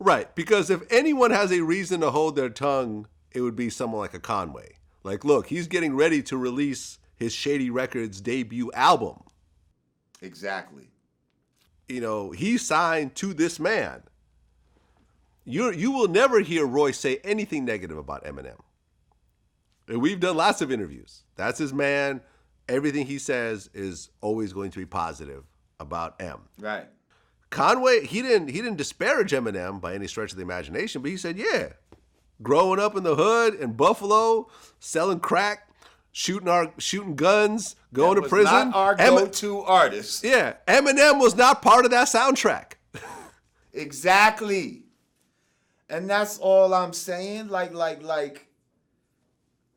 Right, because if anyone has a reason to hold their tongue, it would be someone like a Conway. Like, look, he's getting ready to release his Shady Records debut album. Exactly. You know, he signed to this man. You will never hear Royce say anything negative about Eminem. And we've done lots of interviews. That's his man. Everything he says is always going to be positive about M. Right. Conway, he didn't disparage Eminem by any stretch of the imagination, but he said, yeah, growing up in the hood in Buffalo, selling crack, shooting guns, going to prison. Not our go-to artist. Yeah, Eminem was not part of that soundtrack. Exactly. And that's all I'm saying. Like,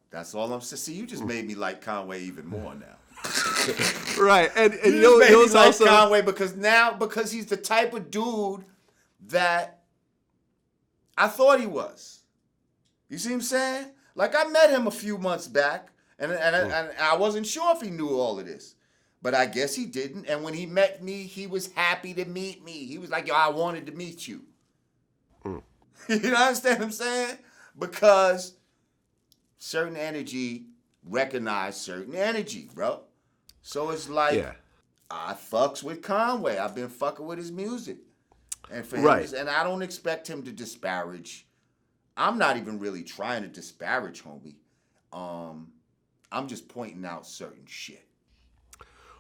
that's all I'm saying. See, you just made me like Conway even more now. Right, and you know like also Conway because he's the type of dude that I thought he was. You see what I'm saying? Like I met him a few months back, and I wasn't sure if he knew all of this, but I guess he didn't. And when he met me, he was happy to meet me. He was like, "Yo, I wanted to meet you." You understand what I'm saying? Because certain energy recognize certain energy, bro. So it's like, I fucks with Conway. I've been fucking with his music. And for him, and I don't expect him to disparage. I'm not even really trying to disparage homie. I'm just pointing out certain shit.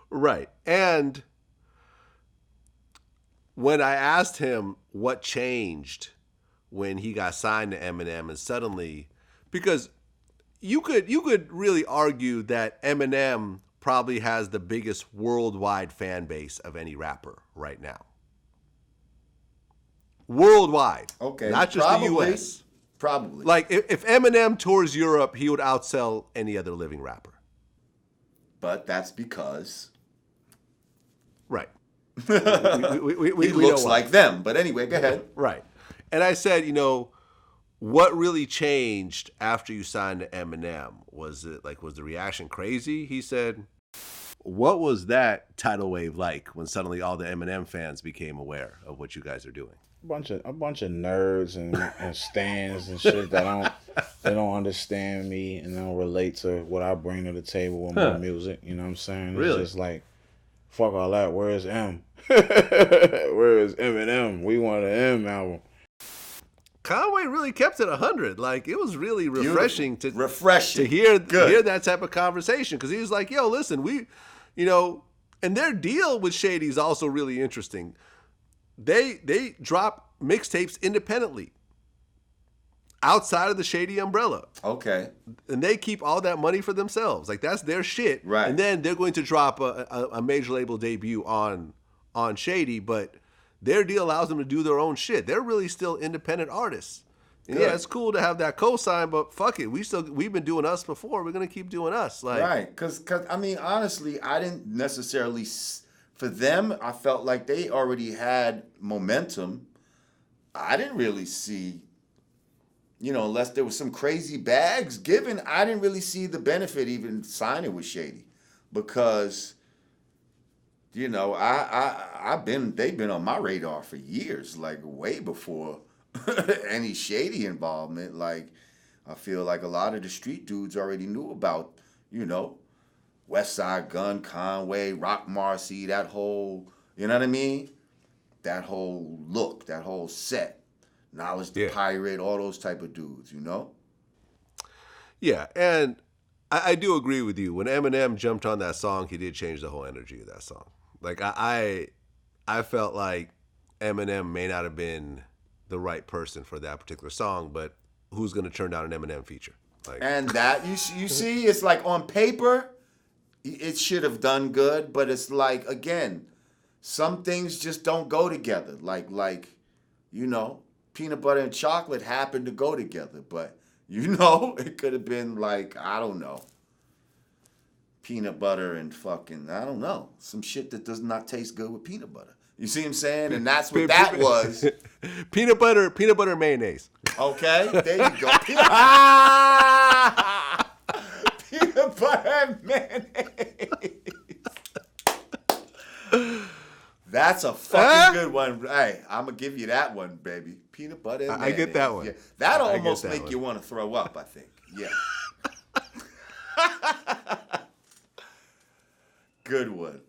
Right. And when I asked him what changed when he got signed to Eminem, and suddenly, because you could really argue that Eminem probably has the biggest worldwide fan base of any rapper right now. Worldwide. Okay. Not just the U.S. Probably. Like, if Eminem tours Europe, he would outsell any other living rapper. But that's because... Right. He looks like them. But anyway, go ahead. Right. And I said, what really changed after you signed to Eminem? Was the reaction crazy? He said, what was that tidal wave like when suddenly all the Eminem fans became aware of what you guys are doing? A bunch of nerds and stands and shit that don't understand me and don't relate to what I bring to the table with my music. You know what I'm saying? It's really? Just like, fuck all that. Where's M? Where is Eminem? We want an M album. Conway really kept it 100. Like, it was really refreshing to hear that type of conversation, because he was like, yo, listen, and their deal with Shady is also really interesting. They drop mixtapes independently outside of the Shady umbrella. Okay. And they keep all that money for themselves. Like, that's their shit. Right. And then they're going to drop a major label debut on Shady, but their deal allows them to do their own shit. They're really still independent artists. And yeah, it's cool to have that cosign, but fuck it. We've been doing us before. We're going to keep doing us. Like, right. Because, I mean, honestly, I didn't necessarily... For them, I felt like they already had momentum. I didn't really see, unless there was some crazy bags given, I didn't really see the benefit even signing with Shady. Because... they've been on my radar for years, like way before any Shady involvement. Like, I feel like a lot of the street dudes already knew about, Westside Gunn, Conway, Rock Marcy, that whole, you know what I mean? That whole look, that whole set. Knowledge the Pirate, all those type of dudes, Yeah, and I do agree with you. When Eminem jumped on that song, he did change the whole energy of that song. Like, I felt like Eminem may not have been the right person for that particular song, but who's going to turn down an Eminem feature? Like, and that, you see, it's like on paper, it should have done good, but it's like, again, some things just don't go together. Like peanut butter and chocolate happen to go together, but, it could have been like, I don't know, peanut butter and fucking, I don't know, some shit that does not taste good with peanut butter. You see what I'm saying? And that's what that was. Peanut butter mayonnaise. Okay, there you go. Peanut butter and mayonnaise. That's a fucking good one. Hey, I'm going to give you that one, baby. Peanut butter and mayonnaise. I get that one. Yeah. That'll almost make you want to throw up, I think. Yeah. Good one.